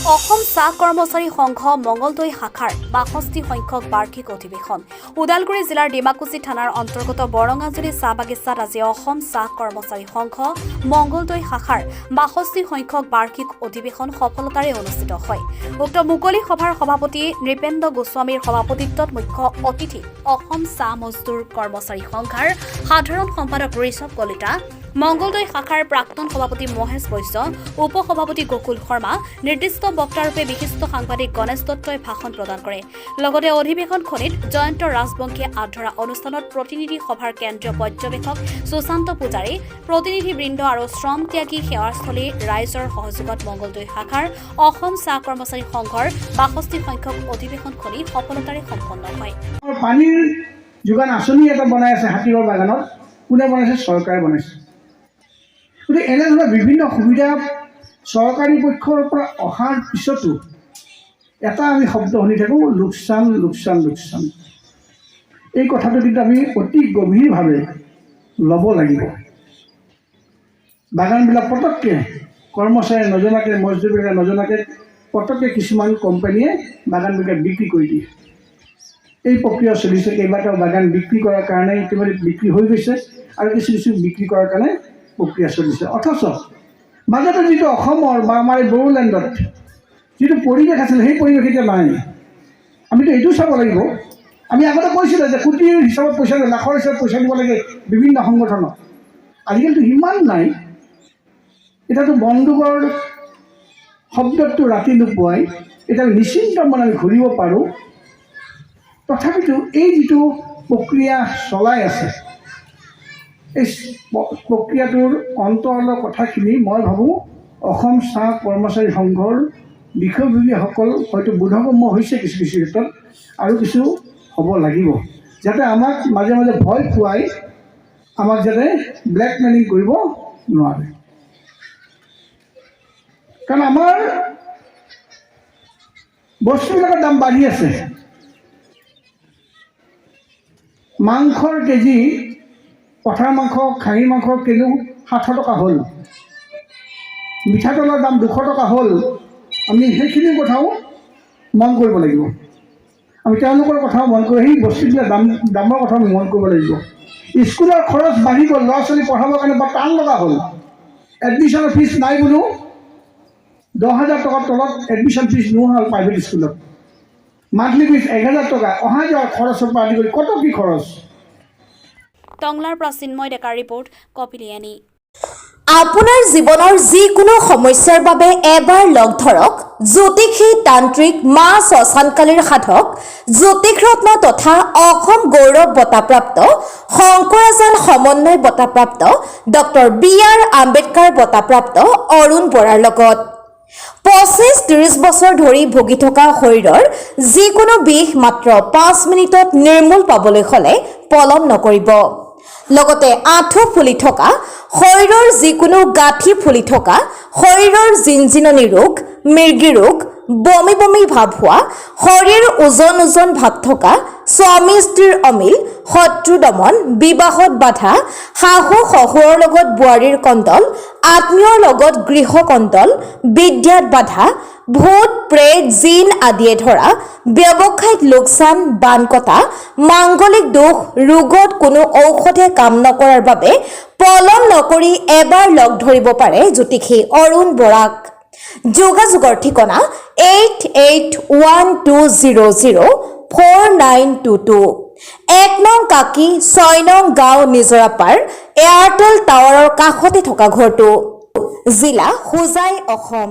অসম চাহ কৰ্মচাৰী সংঘ মঙ্গলদৈ শাখাৰ ৬২ সংখ্যক বাৰ্ষিক অধিৱেশন ওদালগুৰি জিলাৰ ডিমাকুচি থানাৰ অন্তৰ্গত বৰঙাজুলি চাহ বাগিচাত আজি অসম চাহ কৰ্মচাৰী সংঘ মঙ্গলদৈ শাখাৰ ৬২ সংখ্যক বাৰ্ষিক অধিৱেশন সফলতাৰে অনুষ্ঠিত হয়। উক্ত মুকলি সভাৰ সভাপতি নৃপেন্দ্ৰ গোস্বামীৰ সভাপতিত্বত মুখ্য অতিথি অসম চাহ মজদুৰ কৰ্মচাৰী সংঘৰ সাধাৰণ সম্পাদক ঋষভ কলিতা, মঙ্গলদৈ শাখাৰ প্ৰাক্তন সভাপতি মহেশ বৈশ্য, উপ সভাপতি গকুল শৰ্মা, নিৰ্দিষ্ট বক্তাৰূপে বিশিষ্ট সাংবাদিক গণেশ দত্তই ভাষণ প্ৰদান কৰে। লগতে অধিৱেশনখনিত জয়ন্ত ৰাজবংশীয়ে আধৰা অনুষ্ঠানত প্ৰতিনিধি সভাৰ কেন্দ্ৰীয় পৰ্যবেক্ষক সুশান্ত পূজাৰী, প্ৰতিনিধিবৃন্দ আৰু শ্ৰম ত্যাগী সেৱাস্থলী ৰাইজৰ সহযোগত মঙ্গলদৈ শাখাৰ অসম চাহ কৰ্মচাৰী সংঘৰ ৬২ সংখ্যক অধিৱেশনখনি সফলতাৰে সম্পন্ন হয়। পানীৰ যোগান আঁচনি এটা বনাই আছে হাতীৰৰ বাগানত, কোনে বনাইছে? চৰকাৰে বনাইছে। গতিকে এনেধৰণৰ বিভিন্ন সুবিধা চৰকাৰী পক্ষৰ পৰা অহাৰ পিছতো এটা আমি শব্দ শুনি থাকোঁ, লোকচান লোকচান লোকচান। এই কথাটো কিন্তু আমি অতি গভীৰভাৱে ল'ব লাগিব। বাগানবিলাক পটককৈ কৰ্মচাৰী নজনাকৈ, মজদুৰবিলাক নজনাকৈ পটককৈ কিছুমান কোম্পানীয়ে বাগানবিলাক বিক্ৰী কৰি দিয়ে। এই প্ৰক্ৰিয়া চলিছে। কেইবাটাও বাগান বিক্ৰী কৰাৰ কাৰণে ইতিমধ্যে বিক্ৰী হৈ গৈছে আৰু কিছু কিছু বিক্ৰী কৰাৰ কাৰণে প্ৰক্ৰিয়া চলিছে। অথচ মাজতে যিটো অসমৰ বা আমাৰ এই বড়োলেণ্ডত যিটো পৰিৱেশ আছিল, সেই পৰিৱেশ এতিয়া নাই। আমিতো এইটো চাব লাগিব। আমি আগতে কৈছিলোঁ যে কোটিৰ হিচাপত পইচা, লাখৰ হিচাপত পইচা দিব লাগে বিভিন্ন সংগঠনক। আজিকালিতো সিমান নাই। এতিয়াতো বন্দুকৰ শব্দটো ৰাতি নোপোৱাই, এতিয়া নিশ্চিন্ত মনে আমি ঘূৰিব পাৰোঁ। তথাপিতো এই যিটো প্ৰক্ৰিয়া চলাই আছে, এই প্ৰক্ৰিয়াটোৰ অন্তৰালৰ কথাখিনি মই ভাবোঁ অসম চাহ কৰ্মচাৰী সংঘৰ বিষয়ববীয়াসকল হয়তো বোধগম্য হৈছে কিছু কিছু ক্ষেত্ৰত, আৰু কিছু হ'ব লাগিব, যাতে আমাক মাজে মাজে ভয় খুৱাই আমাক যাতে ব্লেকমেইলিং কৰিব নোৱাৰে। কাৰণ আমাৰ বস্তুবিলাকৰ দাম বাঢ়ি আছে। মাংসৰ কেজি, পঠাৰ মাংস, খাহী মাংসৰ কিলো ৭০০ টকা হ'ল। মিঠাতেলৰ দাম ২০০ টকা হ'ল। আমি সেইখিনি কথাও মন কৰিব লাগিব। আমি তেওঁলোকৰ কথাও মন কৰি সেই বস্তুবিলাক দামৰ কথাও আমি মন কৰিব লাগিব। স্কুলৰ খৰচ বাঢ়ি গ'ল, ল'ৰা ছোৱালী পঢ়াবৰ কাৰণে বৰ টান লগা হ'ল। এডমিশ্যনৰ ফিজ নাই বোলো, ১০,০০০ টকাৰ তলত এডমিশ্যন ফিজ নোহোৱা হ'ল প্ৰাইভেট স্কুলত। মান্থলি ফিজ ১,০০০ টকা, অহা যোৱা খৰচৰ পৰা আদি কৰি কত কি খৰচ। টংলাৰ পৰা চিন্ময় ডেকাৰ ৰিপৰ্ট, কপিলিয়ানী। আপোনাৰ জীৱনৰ যিকোনো সমস্যাৰ বাবে এবাৰ লগ ধৰক জ্যোতিষী তান্ত্ৰিক মা শশানকালীৰ সাধক, জ্যোতিষৰত্ন তথা অসম গৌৰৱ বঁটাপ্ৰাপ্ত, শংকৰাজান সমন্বয় বঁটাপ্ৰাপ্ত, ডক্টৰ বি.আৰ. আম্বেদকাৰ বঁটাপ্ৰাপ্ত অৰুণ বৰাৰ লগত। ২৫-৩০ বছৰ ধৰি ভুগি থকা শৰীৰৰ যিকোনো বিষ মাত্ৰ ৫ মিনিটত নিৰ্মূল পাবলৈ হ'লে পলম নকৰিব। লগতে আঁঠু ফুলি থকা, শৰীৰৰ যিকোনো গাঁঠি ফুলি থকা, শৰীৰৰ জিনজিননি ৰোগ, মৃগী ৰোগ, বমি বমি ভাৱ হোৱা, শৰীৰ ওজন ভাৱ থকা, স্বামী স্ত্ৰীৰ অমিল, শত্ৰু দমন, বিবাহত বাধা, শাহু শহুৰৰ লগত বোৱাৰীৰ কণ্ডল, আত্মীয়ৰ লগত গৃহ কণ্ডল, বিদ্যাত বাধা, ভূত প্ৰেত জিন আদিয়ে ধৰা ব্যৱসায়িক লোকচান, বান কটা, মাংগলিক দোষ, ৰোগত কোনো ঔষধে কাম নকৰাৰ বাবে পলম নকৰি এবাৰ লগ ধৰিব পাৰে জ্যোতিষী অৰুণ বৰাক। যোগাযোগৰ ঠিকনা 8812004922, ১ নং কাকি, ৬ নং গাঁও, নিজৰাপাৰ, এয়াৰটেল টাৱাৰৰ কাষতে থকা ঘৰটো, জিলা হোজাই, অসম।